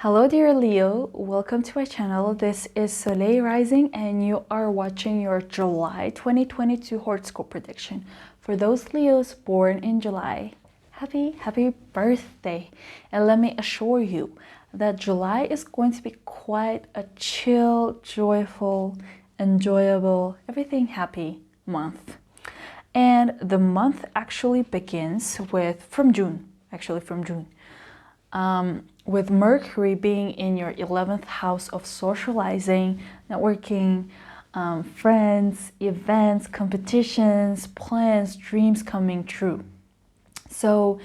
Hello dear Leo, welcome to my channel. This is Soleil Rising and you are watching your July 2022 horoscope prediction. For those Leos born in July, happy birthday. And let me assure you that July is going to be quite a chill, joyful, enjoyable, everything happy month. And the month actually begins from June. With Mercury being in your 11th house of socializing, networking, friends, events, competitions, plans, dreams coming true. So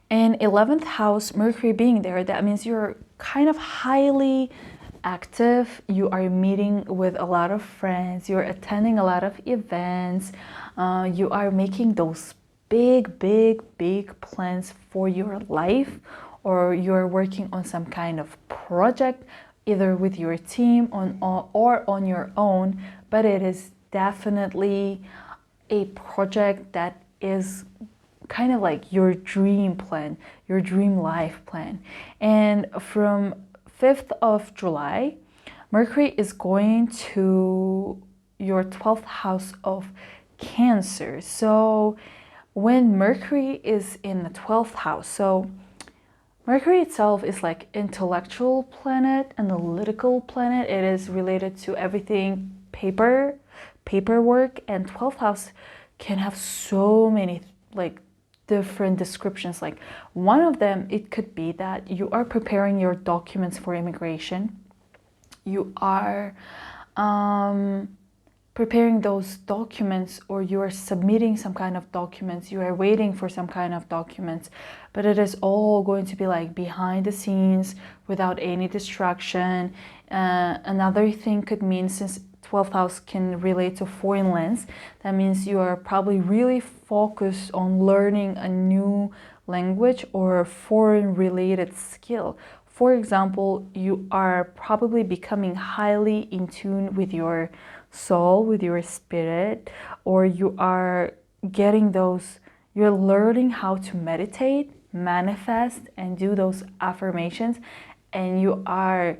in 11th house, Mercury being there, that means you're kind of highly active. You are meeting with a lot of friends. You're attending a lot of events. You are making those big plans for your life, or you're working on some kind of project, either with your team or on your own, but it is definitely a project that is kind of like your dream plan, your dream life plan. And from 5th of July, Mercury is going to your 12th house of Cancer. So when Mercury is in the 12th house, so Mercury itself is like intellectual planet, analytical planet. It is related to everything paperwork, and 12th house can have so many like different descriptions. Like one of them, it could be that you are preparing your documents for immigration. You are preparing those documents, or you are submitting some kind of documents, you are waiting for some kind of documents, but it is all going to be like behind the scenes without any distraction. Another thing could mean, since 12th house can relate to foreign lands, that means you are probably really focused on learning a new language or a foreign related skill. For example, you are probably becoming highly in tune with your soul, with your spirit, or you are you're learning how to meditate, manifest, and do those affirmations, and you are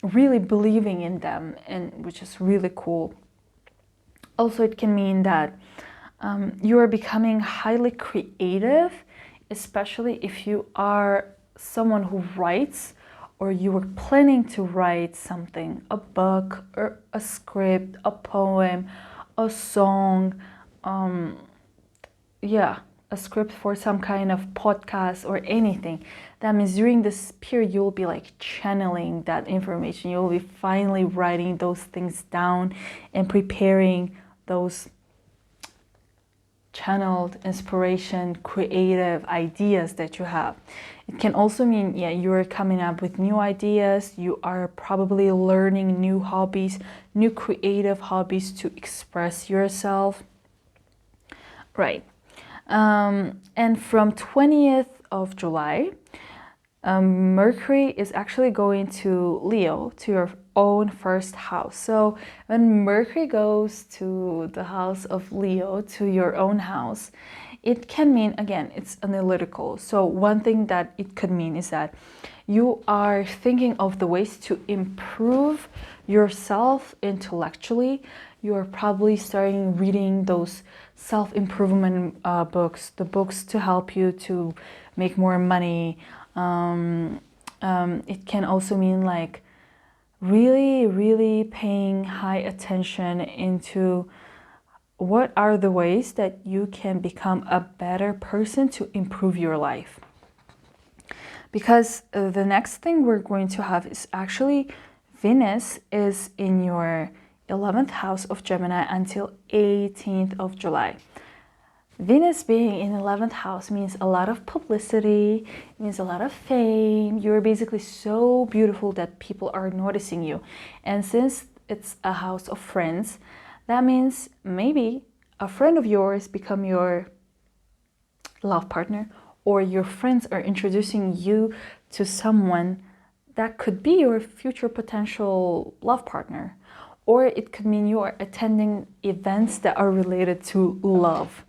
really believing in them, and which is really cool. Also, it can mean that you are becoming highly creative, especially if you are someone who writes, or you were planning to write something, a book or a script, a poem, a song, a script for some kind of podcast or anything. That means during this period, you'll be like channeling that information. You'll be finally writing those things down and preparing those channeled inspiration, creative ideas that you have. It can also mean, you're coming up with new ideas. You are probably learning new hobbies, new creative hobbies to express yourself. Right. And from 20th of July, Mercury is actually going to Leo, to your own first house. So when Mercury goes to the house of Leo, to your own house, it can mean, again, it's analytical. So one thing that it could mean is that you are thinking of the ways to improve yourself intellectually. You are probably starting reading those self-improvement books, the books to help you to make more money. It can also mean like really paying high attention into what are the ways that you can become a better person to improve your life. Because the next thing we're going to have is actually Venus is in your 11th house of Gemini until 18th of July. Venus being in 11th house means a lot of publicity, means a lot of fame. You're basically so beautiful that people are noticing you. And since it's a house of friends, that means maybe a friend of yours become your love partner, or your friends are introducing you to someone that could be your future potential love partner. Or it could mean you are attending events that are related to love.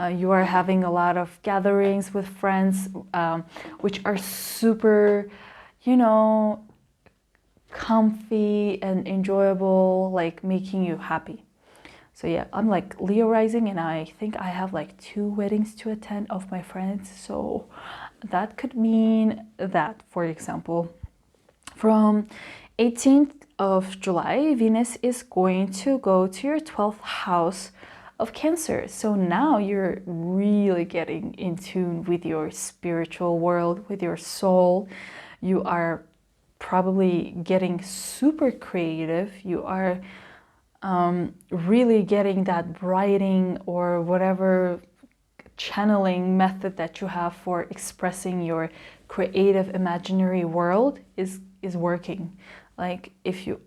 You are having a lot of gatherings with friends, which are super, comfy and enjoyable, like making you happy. So yeah, I'm like Leo rising, and I think I have like 2 weddings to attend of my friends. So that could mean that, for example, from 18th of July, Venus is going to go to your 12th house of Cancer. So now you're really getting in tune with your spiritual world, with your soul. You are probably getting super creative. You are really getting that writing or whatever channeling method that you have for expressing your creative imaginary world is working. Like if you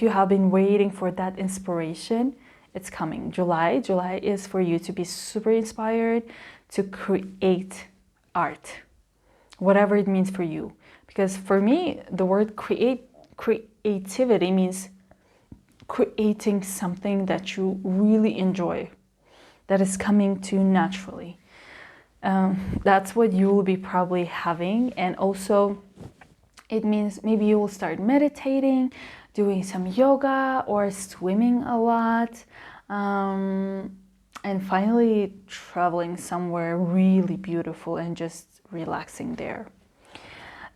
have been waiting for that inspiration, it's coming. July is for you to be super inspired to create art, whatever it means for you. Because for me, the word creativity means creating something that you really enjoy, that is coming to you naturally. That's what you will be probably having. And also it means maybe you will start meditating, doing some yoga or swimming a lot, and finally traveling somewhere really beautiful and just relaxing there.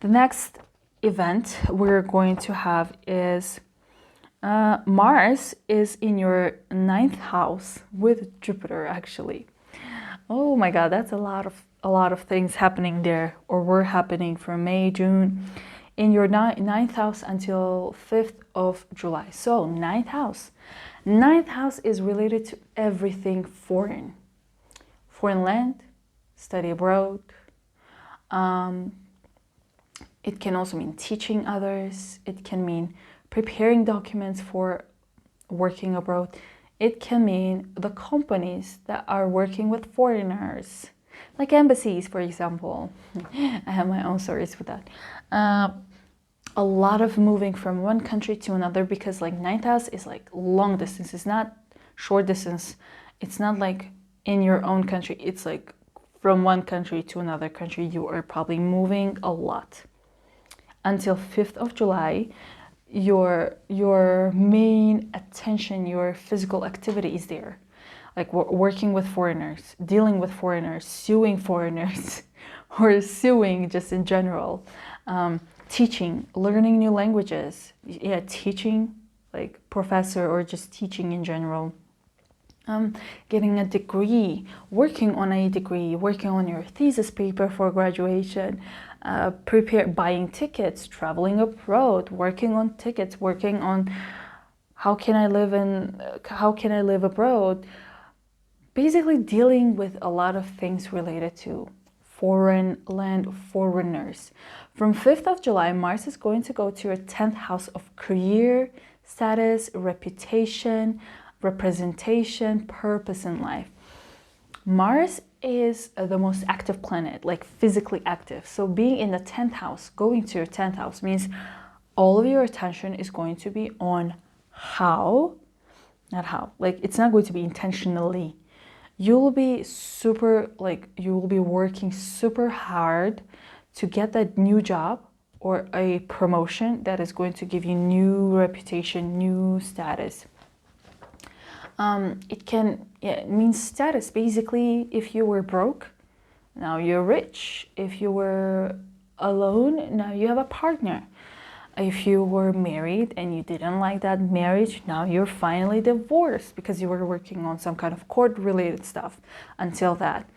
The next event we're going to have is Mars is in your 9th house with Jupiter, actually. Oh my God, that's a lot of things happening there, or were happening from May, June, in your 9th house until 5th of July. So 9th house. 9th house is related to everything foreign. Foreign land, study abroad. It can also mean teaching others. It can mean preparing documents for working abroad. It can mean the companies that are working with foreigners, like embassies, for example. I have my own stories with that. A lot of moving from one country to another, because like 9th house is like long distance. It's not short distance. It's not like in your own country. It's like from one country to another country. You are probably moving a lot. Until 5th of July, your main attention, your physical activity is there, like working with foreigners, dealing with foreigners, suing foreigners, or suing just in general, teaching, learning new languages, yeah, teaching, like professor, or just teaching in general, getting a degree, working on a degree, working on your thesis paper for graduation, buying tickets, traveling abroad, working on tickets, working on how can I live abroad. Basically dealing with a lot of things related to foreign land, foreigners. From 5th of July, Mars is going to go to your 10th house of career, status, reputation, representation, purpose in life. Mars is the most active planet, like physically active. So being in the 10th house, going to your 10th house, means all of your attention is going to be on like it's not going to be intentionally. You will be working super hard to get that new job or a promotion that is going to give you new reputation, new status. It means status. Basically, if you were broke, now you're rich. If you were alone, now you have a partner. If you were married and you didn't like that marriage, now you're finally divorced because you were working on some kind of court-related stuff until that.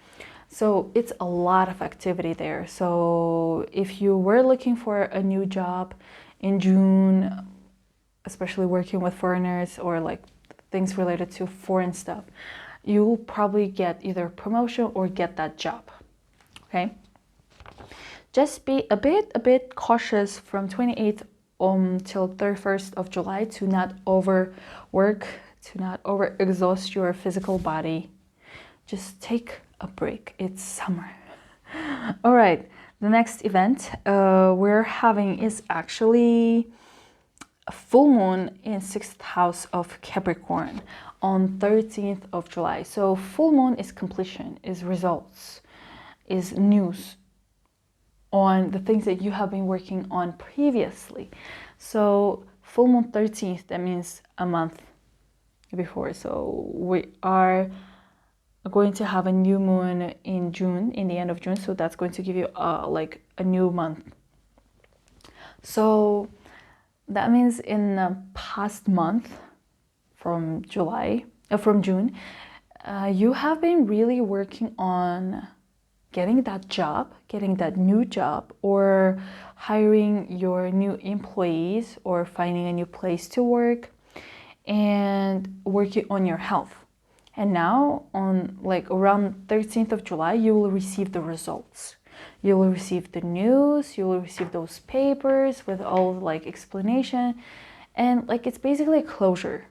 So it's a lot of activity there. So if you were looking for a new job in June, especially working with foreigners or like things related to foreign stuff, you'll probably get either promotion or get that job. Okay, just be a bit cautious from 28th till 31st of July to not overwork, to not overexhaust your physical body. Just take a break. It's summer. All right, the next event we're having is actually a full moon in 6th house of Capricorn on 13th of July. So full moon is completion, is results, is news, on the things that you have been working on previously. So full moon 13th, that means a month before. So we are going to have a new moon in June, in the end of June. So that's going to give you like a new month. So that means in the past month from June, you have been really working on getting that job, getting that new job, or hiring your new employees, or finding a new place to work, and working on your health. And now on like around 13th of July, you will receive the results. You will receive the news, you will receive those papers with all like explanation, and like it's basically a closure.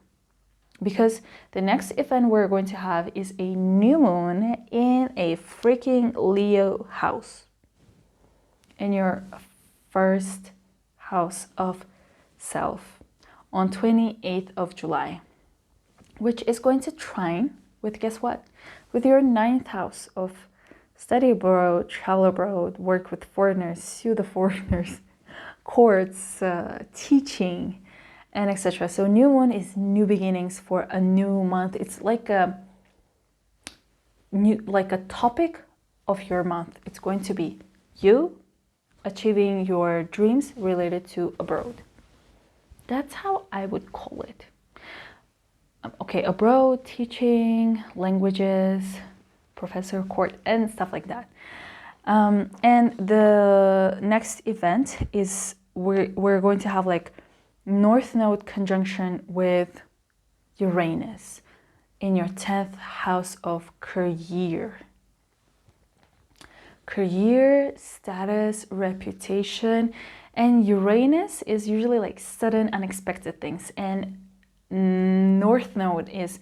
Because the next event we're going to have is a new moon in a freaking Leo house. In your first house of self on 28th of July. Which is going to trine with, guess what? With your 9th house of study abroad, travel abroad, work with foreigners, sue the foreigners, courts, teaching, and etc. So new moon is new beginnings for a new month. It's like a topic of your month. It's going to be you achieving your dreams related to abroad. That's how I would call it. Okay, abroad, teaching, languages, professor, court, and stuff like that. And the next event is we're going to have like North Node conjunction with Uranus in your 10th house of career. Career, status, reputation, and Uranus is usually like sudden, unexpected things. And North Node is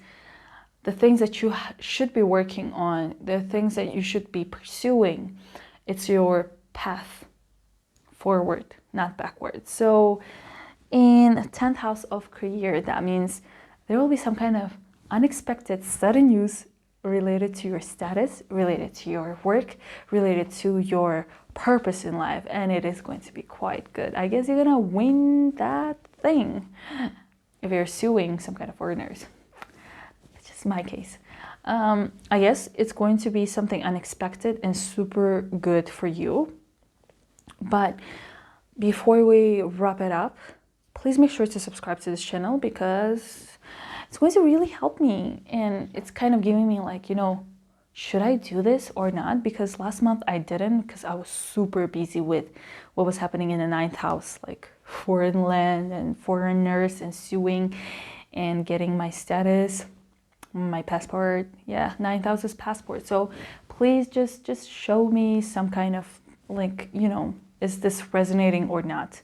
the things that you should be working on, the things that you should be pursuing. It's your path forward, not backward. So in 10th house of career, that means there will be some kind of unexpected sudden news related to your status, related to your work, related to your purpose in life, and it is going to be quite good. I guess you're gonna win that thing if you're suing some kind of foreigners. It's just my case. I guess it's going to be something unexpected and super good for you. But before we wrap it up, please make sure to subscribe to this channel, because it's going to really help me, and it's kind of giving me like, should I do this or not? Because last month I didn't, because I was super busy with what was happening in the 9th house, like foreign land and foreigners and suing and getting my status, my passport. Yeah, 9th house is passport. So please just show me some kind of like, is this resonating or not?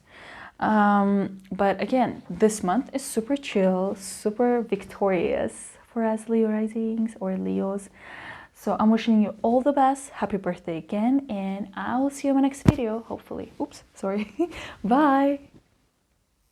But again, this month is super chill, super victorious for us Leo risings or Leos. So I'm wishing you all the best. Happy birthday again, and I will see you in my next video, hopefully. Oops, sorry. Bye.